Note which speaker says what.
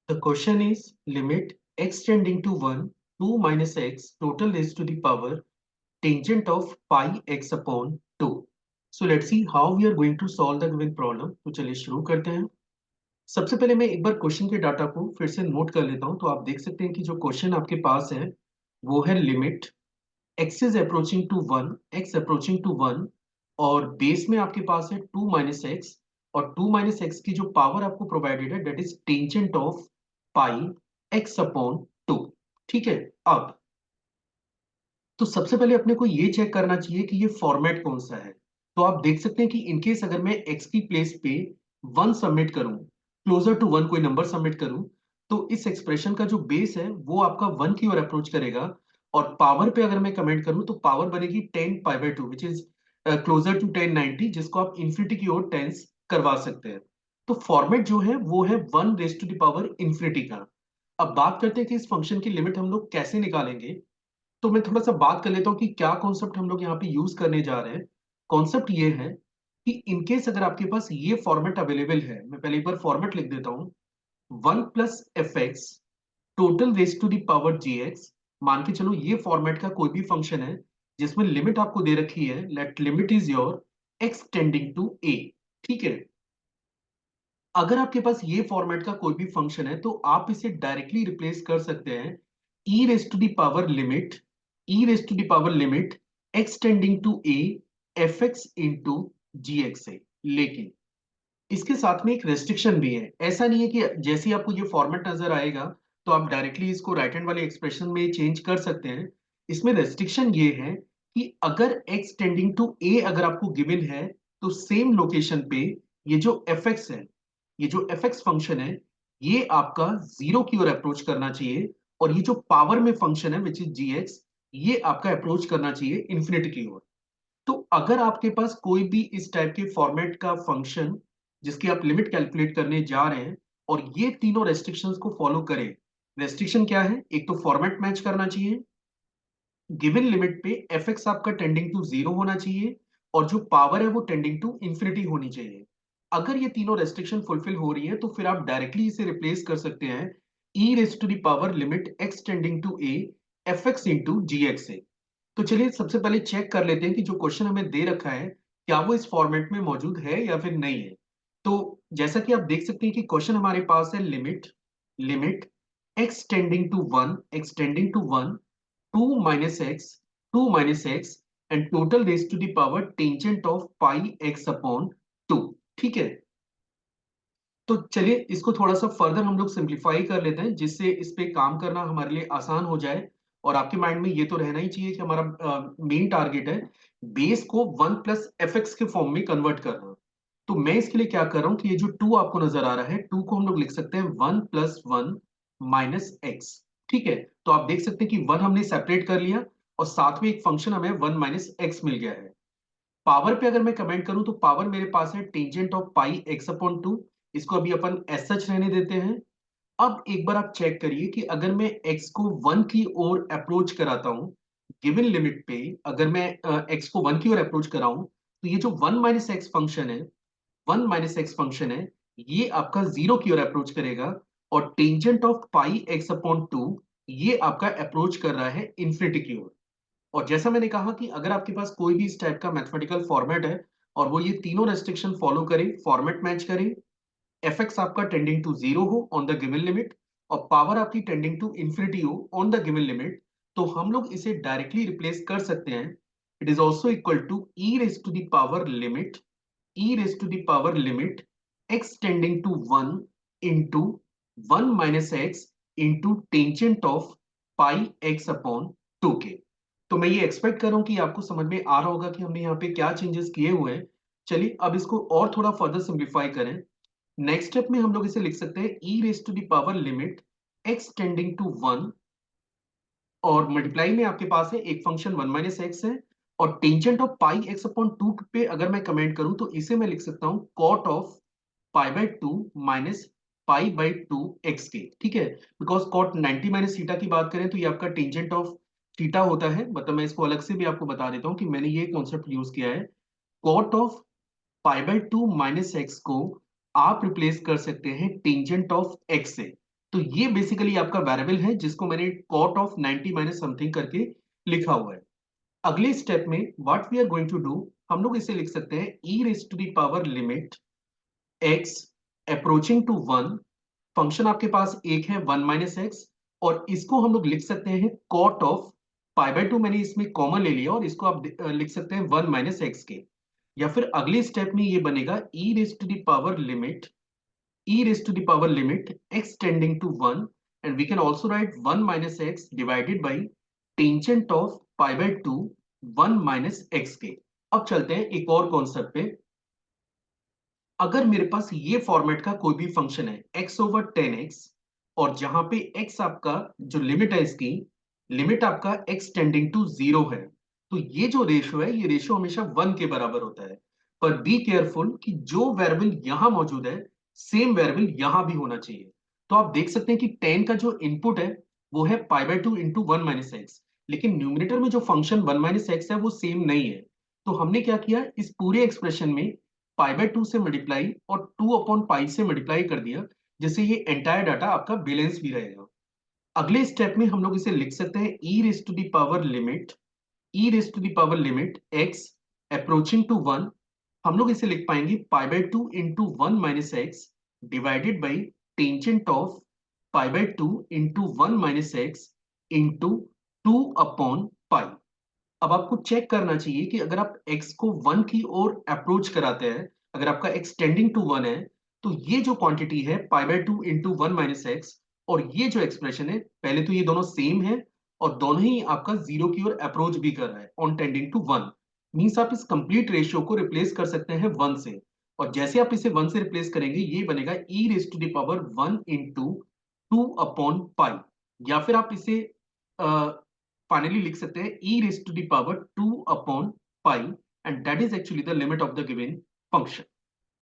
Speaker 1: The question is limit x tending to 1, 2 minus x total raised to the power tangent of pi x upon 2. So let's see how we are going to solve the given problem. तो चलिए शुरू करते हैं। सबसे पहले मैं एक बार question के डाटा को फिर से नोट कर लेता हूं। तो आप देख सकते हैं कि जो क्वेश्चन आपके पास है वो है limit x is approaching to 1, x approaching to 1 और बेस में आपके पास है 2 माइनस एक्स और 2 माइनस एक्स की जो पावर आपको प्रोवाइडेड है that is tangent of pi x upon 2। ठीक है। अब तो सबसे पहले अपने को ये चेक करना चाहिए कि ये फॉर्मेट कौन सा है। तो आप देख सकते हैं कि इनकेस अगर मैं x की प्लेस पे 1 सबमिट करूं, क्लोजर टू 1 कोई नंबर सबमिट करूं, तो इस एक्सप्रेशन का जो बेस है वो आपका 1 की ओर अप्रोच करेगा। और पावर पे अगर मैं कमेंट करूं तो पावर बनेगी 10 pi by 2 which is closer to 1090, जिसको आप इंफिनिटी की ओर टेंस करवा सकते हैं। तो फॉर्मेट जो है वो है 1 raise to the power infinity का। अब बात करते हैं कि इस फंक्शन की लिमिट हम लोग कैसे निकालेंगे। तो मैं थोड़ा सा बात कर लेता हूँ कि क्या कॉन्सेप्ट हम लोग यहाँ पे यूज करने जा रहे हैं। कॉन्सेप्ट ये है कि इनकेस अगर आपके पास ये फॉर्मेट अवेलेबल है, मैं पहले एक बार फॉर्मेट लिख देता हूँ। 1 + fx total raise to the power gx। मान के चलो ये फॉर्मेट का कोई भी फंक्शन है जिसमें लिमिट आपको दे रखी है, let limit is your x tending to a। ठीक है। अगर आपके पास ये फॉर्मेट का कोई भी फंक्शन है तो आप इसे डायरेक्टली रिप्लेस कर सकते हैं e raise to the power limit, e raise to the power limit x tending to a fx into gx से। लेकिन इसके साथ में एक रेस्ट्रिक्शन भी है। ऐसा नहीं है कि जैसे ही आपको ये फॉर्मेट नजर आएगा तो आप डायरेक्टली इसको राइट हैंड वाले एक्सप्रेशन में चेंज कर सकते हैं। इसमें रेस्ट्रिक्शन ये है कि अगर x टेंडिंग टू a अगर आपको गिवन है तो सेम लोकेशन पे ये जो fx है, ये जो fx फंक्शन है, ये आपका जीरो की ओर अप्रोच करना चाहिए। और ये जो पावर में फंक्शन है विच इज gx, ये आपका अप्रोच करना चाहिए इंफिनिटी की ओर। तो अगर आपके पास कोई भी इस टाइप के फॉर्मेट का फंक्शन जिसकी आप लिमिट कैलकुलेट करने जा रहे हैं और ये तीनों रेस्ट्रिक्शंस को फॉलो करें। रेस्ट्रिक्शन क्या है? एक तो फॉर्मेट मैच करना चाहिए, गिवन लिमिट पे fx आपका टेंडिंग टू जीरो होना चाहिए और जो पावर है वो टेंडिंग टू इंफिनिटी होनी चाहिए। अगर ये तीनों रेस्ट्रिक्शन फुलफिल हो रही है तो फिर आप डायरेक्टली इसे रिप्लेस कर सकते हैं e raise to the power limit x tending to a fx into gx से। तो चलिए सबसे पहले चेक कर लेते हैं कि जो क्वेश्चन हमें दे रखा है क्या वो इस फॉर्मेट में मौजूद है या फिर नहीं है। तो जैसा कि आप देख सकते हैं कि क्वेश्चन हमारे पास है limit limit x tending to 1, x tending to 1, 2 minus x and total raised to the power tangent of pi x upon 2। ठीक है। तो चलिए इसको थोड़ा सा फर्दर हम लोग सिंप्लीफाई कर लेते हैं जिससे इस पे काम करना हमारे लिए आसान हो जाए। और आपके माइंड में ये तो रहना ही चाहिए कि हमारा मेन टारगेट है बेस को 1 + fx के फॉर्म में कन्वर्ट करना। तो मैं इसके लिए क्या कर रहा हूं कि ये जो 2 आपको नजर आ रहा है 2 को हम लोग लिख सकते हैं 1 + 1 माइनस एक्स। ठीक है। तो आप देख सकते हैं कि 1 हमने सेपरेट कर लिया और साथ में एक फंक्शन हमें 1 माइनस एक्स मिल गया है। पावर पे अगर मैं कमेंट करूं तो पावर मेरे पास है tangent of pi x upon 2। इसको अभी अपन एज सच रहने देते हैं। अब एक बार आप चेक करिए कि अगर मैं x को 1 की ओर अप्रोच कराता हूं गिवन लिमिट पे, अगर मैं x को 1 की ओर अप्रोच कराऊं तो ये जो 1 माइनस एक्स फंक्शन है, 1 माइनस एक्स फंक्शन है, ये आपका जीरो की ओर अप्रोच करेगा। और tangent of pi x upon 2 ये आपका अप्रोच कर रहा है इंफिनिटी की ओर। और जैसा मैंने कहा कि अगर आपके पास कोई भी इस टाइप का मैथमेटिकल फॉर्मेट है और वो ये तीनों रेस्ट्रिक्शन फॉलो करे, फॉर्मेट मैच करे, fx आपका टेंडिंग टू जीरो हो ऑन द गिवन लिमिट और पावर आपकी टेंडिंग टू इंफिनिटी हो ऑन द गिवन लिमिट, तो हम लोग इसे डायरेक्टली रिप्लेस कर सकते हैं। It is also equal to e raise to the power limit, e raise to the power limit x tending to 1 into 1 minus x into tangent of pi x upon 2 के। तो मैं ये expect कर रहा हूं कि आपको समझ में आ रहा होगा कि हमने यहाँ पे क्या चेंजेस किए हुए हैं। चलिए अब इसको और थोड़ा फर्दर सिंप्लीफाई करें। नेक्स्ट स्टेप में हम लोग इसे लिख सकते हैं e raise to the power limit x tending to 1 और मल्टीप्लाई में आपके पास है एक फंक्शन 1 माइनस एक्स है और tangent of pi x upon 2 पे अगर मैं कमेंट करूं तो इसे मैं लिख सकता हूं cot of pi by 2 minus pi by 2 x के। ठीक है। बिकॉज कॉट 90 माइनस थीटा की बात करें तो ये आपका टेंजेंट ऑफ थीटा होता है। मतलब मैं इसको अलग से भी आपको बता देता हूं कि मैंने ये कॉन्सेप्ट यूज किया है। Cot of pi by 2 minus x को आप रिप्लेस कर सकते हैं टेंजेंट ऑफ एक्स से। तो ये बेसिकली आपका वेरिएबल है जिसको मैंने कॉट ऑफ 90 माइनस समथिंग करके लिखा हुआ है। अगले स्टेप में what we are going to do, हम लोग इसे लिख सकते हैं e raise to the power limit x approaching to 1। Function आपके पास एक है 1 माइनस एक्स, और इसको हम लोग लिख सकते हैं कॉट ऑफ पाई बाय 2, मैंने इसमें कॉमन ले लिया और इसको आप लिख सकते हैं 1 माइनस एक्स के। या फिर अगले स्टेप में ये बनेगा e raise to the power limit x tending to 1, and we can also write 1 minus x divided by tangent of pi by 2 1 minus x के। अब चलते हैं एक और कॉन्सेप्ट पे। अगर मेरे पास ये फॉर्मेट का कोई भी फंक्शन है x ओवर 10x, और जहां पे x आपका जो लिमिट है, इसकी लिमिट आपका x टेंडिंग टू 0 है, तो ये जो रेशियो है, ये रेशियो हमेशा 1 के बराबर होता है। पर बी केयरफुल कि जो वेरिएबल यहां मौजूद है सेम वेरिएबल यहां भी होना चाहिए। तो आप देख सकते हैं कि 10 का जो इनपुट है वो है पाई बाय 2 इंटू 1 माइनस एक्स, लेकिन न्यूमिनेटर में जो फंक्शन 1 माइनस एक्स है वो सेम नहीं है। तो हमने क्या किया, इस पूरे एक्सप्रेशन में पाई बाय 2 से मल्टीप्लाई और 2 अपॉन पाई से मल्टीप्लाई कर दिया, जिससे ये एंटायर डाटा आपका बैलेंस भी रहेगा। अगले स्टेप में हम लोग इसे लिख सकते हैं e raise to the power limit x approaching to 1। हम लोग इसे लिख पाएंगे pi by 2 into 1 minus x divided by tangent of pi by 2 into 1 minus x into 2 upon pi. अब आपको चेक करना चाहिए कि अगर आप x को 1 की ओर अप्रोच कराते हैं, अगर आपका x टेंडिंग टू 1 है, तो ये जो क्वांटिटी है पाई बाय 2 इंटू 1 माइनस एक्स, और ये जो एक्सप्रेशन है, पहले तो ये दोनों सेम है और दोनों ही आपका जीरो की ओर अप्रोच भी कर रहा है ऑन टेंडिंग टू 1। मीन्स आप इस कंप्लीट रेशियो को रिप्लेस कर सकते हैं 1 से, और जैसे आप इसे 1 से रिप्लेस करेंगे ये बनेगा e raise to the power 1 into 2 upon pi. या फिर आप इसे फाइनली लिख सकते हैं e raised to the power 2 upon pi, and that is actually the limit of the given function।